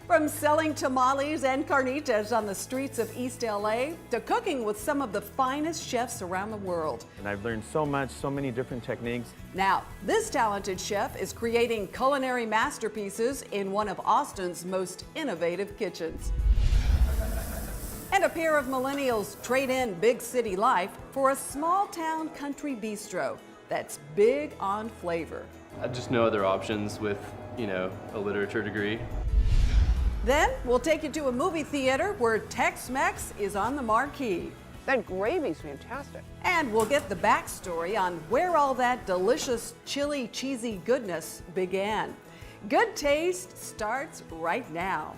From selling tamales and carnitas on the streets of East LA to cooking with some of the finest chefs around the world. And I've learned so much, so many different techniques. Now, this talented chef is creating culinary masterpieces in one of Austin's most innovative kitchens. And a pair of millennials trade in big city life for a small town country bistro that's big on flavor. Just no other options with, a literature degree. Then we'll take you to a movie theater where Tex-Mex is on the marquee. That gravy's fantastic. And we'll get the backstory on where all that delicious chili cheesy goodness began. Good Taste starts right now.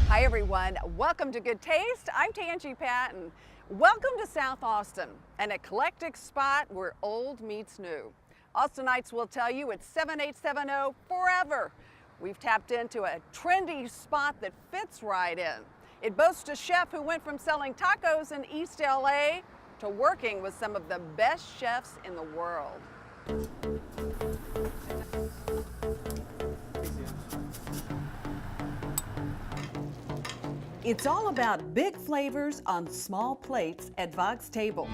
Hi everyone, welcome to Good Taste. I'm Tanji Patton. Welcome to South Austin, an eclectic spot where old meets new. Austinites will tell you it's 7870 forever. We've tapped into a trendy spot that fits right in. It boasts a chef who went from selling tacos in East LA to working with some of the best chefs in the world. It's all about big flavors on small plates at VOX Table.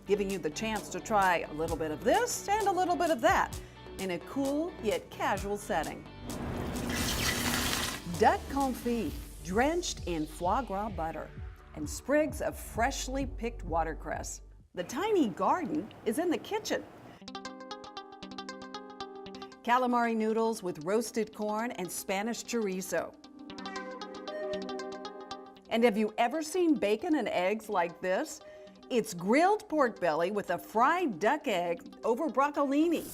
Giving you the chance to try a little bit of this and a little bit of that in a cool yet casual setting. Duck confit drenched in foie gras butter and sprigs of freshly picked watercress. The tiny garden is in the kitchen. Calamari noodles with roasted corn and Spanish chorizo. And have you ever seen bacon and eggs like this? It's grilled pork belly with a fried duck egg over broccolini.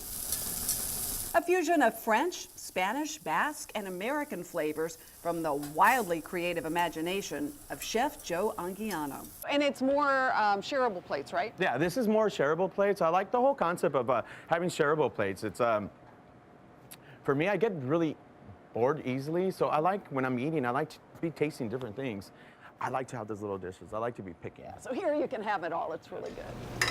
A fusion of French, Spanish, Basque, and American flavors from the wildly creative imagination of Chef Joe Anguiano. And it's more shareable plates, right? Yeah, this is more shareable plates. I like the whole concept of having shareable plates. It's for me, I get really bored easily, so I like, when I'm eating, I like to be tasting different things. I like to have those little dishes. I like to be picky. So here you can have it all. It's really good.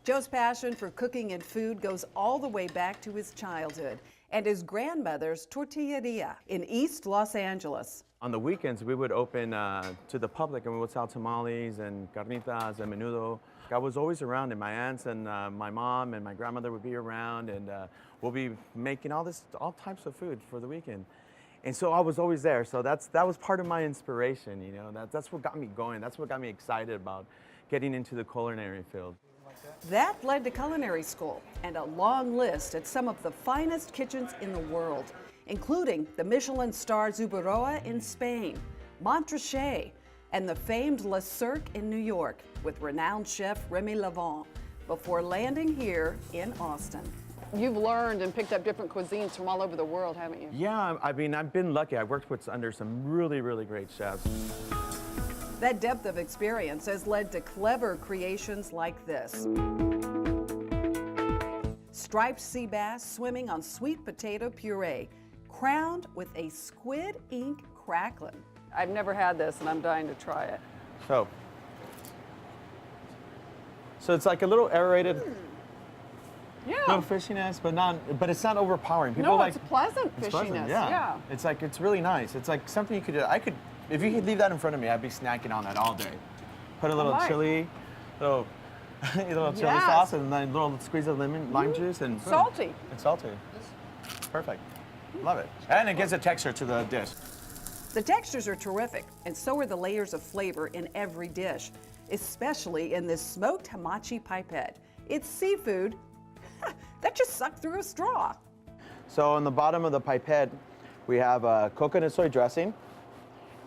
Joe's passion for cooking and food goes all the way back to his childhood and his grandmother's tortilleria in East Los Angeles. On the weekends, we would open to the public and we would sell tamales and carnitas and menudo. I was always around, and my aunts and my mom and my grandmother would be around, and we'll be making all types of food for the weekend. And so I was always there. So that was part of my inspiration, That's what got me going. That's what got me excited about getting into the culinary field. That led to culinary school and a long list at some of the finest kitchens in the world, including the Michelin star Zuberoa in Spain, Montrachet, and the famed Le Cirque in New York with renowned chef Remy Lavant before landing here in Austin. You've learned and picked up different cuisines from all over the world, haven't you? Yeah, I mean, I've been lucky. I worked under some really, really great chefs. That depth of experience has led to clever creations like this. Striped sea bass swimming on sweet potato puree, crowned with a squid ink cracklin. I've never had this, and I'm dying to try it. So it's like a little aerated, little fishiness, but it's not overpowering. People No, it's pleasant fishiness. Pleasant, yeah. It's really nice. It's like something you could do. If you could leave that in front of me, I'd be snacking on that all day. Put a little chili, little chili sauce, and then a little squeeze of lime juice, and salty. It's salty. Perfect. Love it. And it gives a texture to the dish. The textures are terrific, and so are the layers of flavor in every dish, especially in this smoked hamachi pipette. It's seafood that just sucked through a straw. So on the bottom of the pipette, we have coconut soy dressing,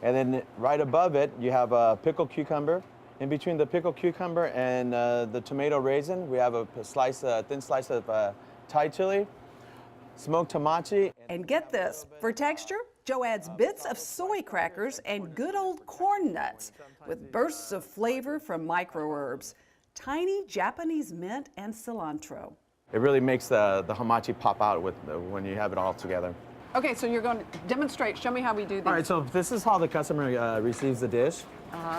and then right above it, you have pickled cucumber In between the pickled cucumber and the tomato raisin, we have a thin slice of Thai chili, smoked hamachi. And get this, for texture, Joe adds bits of soy crackers and good old corn nuts with bursts of flavor from micro-herbs, tiny Japanese mint and cilantro. It really makes the hamachi pop out when you have it all together. Okay, so you're going to demonstrate. Show me how we do these. All right, so this is how the customer receives the dish.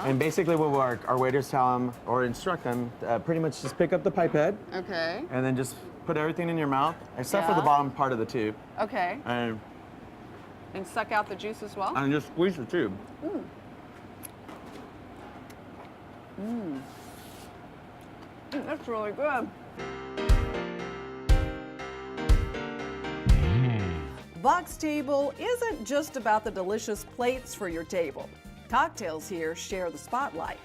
And basically what our waiters tell them or instruct them, pretty much just pick up the pipette Okay. and then just put everything in your mouth, except for the Yeah. bottom part of the tube. Okay. And And suck out the juice as well? just squeeze the tube. That's really good. VOX Table isn't just about the delicious plates for your table. Cocktails here share the spotlight.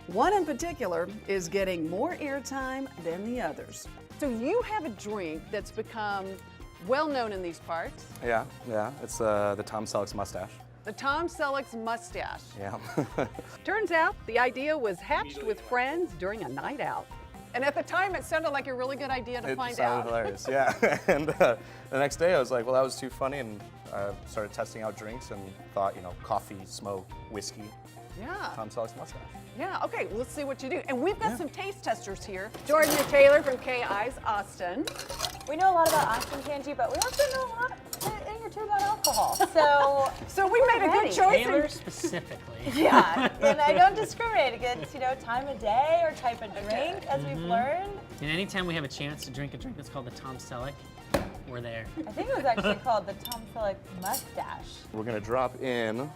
One in particular is getting more airtime than the others. So you have a drink that's become well known in these parts, Yeah. It's the Tom Selleck's mustache. the Tom Selleck's mustache. Yeah. Turns out the idea was hatched with friends during a night out. And at the time, it sounded like a really good idea to It find sounded out. hilarious. Yeah. And the next day I was like, well, that was too funny, and started testing out drinks and thought, coffee, smoke, whiskey, Yeah. Tom Selleck's mustache. Yeah, okay, let's see what you do. And we've got some taste testers here. Jordan and Taylor from KI's Austin. We know a lot about Austin, Tanji, but we also know a lot, a thing or two about alcohol. So we made a good choice. Taylor specifically. Yeah, and I don't discriminate against, time of day or type of drink, as we've learned. And anytime we have a chance to drink a drink that's called the Tom Selleck, we're there. I think it was actually called the Tom Selleck mustache. We're gonna drop in a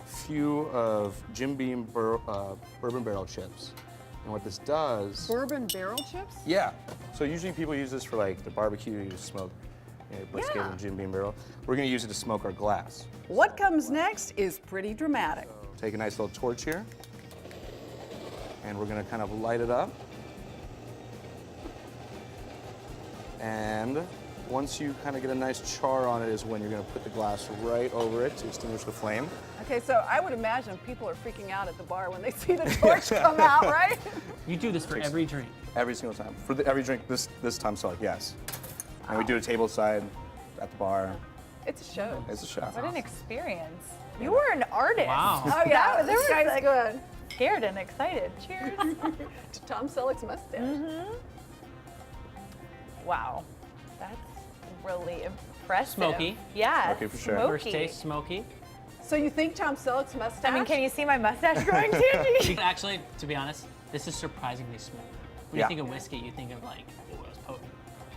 few of Jim Beam bourbon barrel chips. And what this does, Bourbon barrel chips? yeah. So usually people use this for like the barbecue, you just smoke brisket Yeah. and Jim Beam barrel. We're gonna use it to smoke our glass. What comes next is pretty dramatic. Take a nice little torch here, and we're gonna kind of light it up. And once you kind of get a nice char on it is when you're gonna put the glass right over it to extinguish the flame. Okay, so I would imagine people are freaking out at the bar when they see the torch come out, right? You do this for every drink. Every single time. For every drink, this Tom Selleck, yes. And we do it table side at the bar. It's a show. It's a shot. What an experience. You were an artist. Wow. Oh yeah, There this was, guy's like- good. Scared and excited. Cheers. To Tom Selleck's mustache. Wow. That's really impressive. Smoky. Yeah. Smoky for sure. First taste, smoky. So you think Tom Selleck's mustache? I mean, can you see my mustache growing, Tanji? Actually, to be honest, this is surprisingly smooth. When Yeah. you think of whiskey, you think of like, oh, it was potent.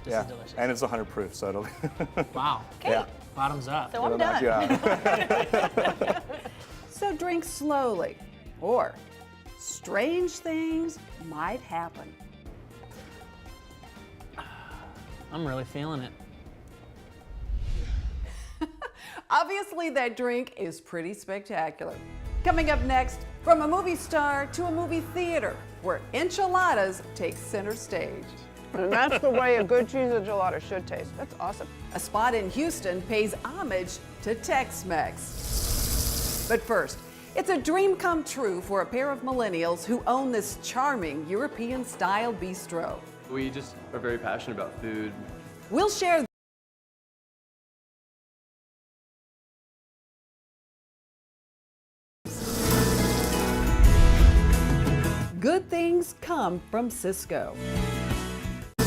This Yeah. is delicious. And it's 100 proof, so it'll Wow. yeah. Bottoms up. So I'm It'll knock done. you out. So drink slowly, or strange things might happen. I'm really feeling it. Obviously, that drink is pretty spectacular. Coming up next, from a movie star to a movie theater, where enchiladas take center stage. And that's the way a good cheese enchilada should taste. That's awesome. A spot in Houston pays homage to Tex-Mex. But first, it's a dream come true for a pair of millennials who own this charming European-style bistro. We just are very passionate about food. We'll share Good things come from Cisco.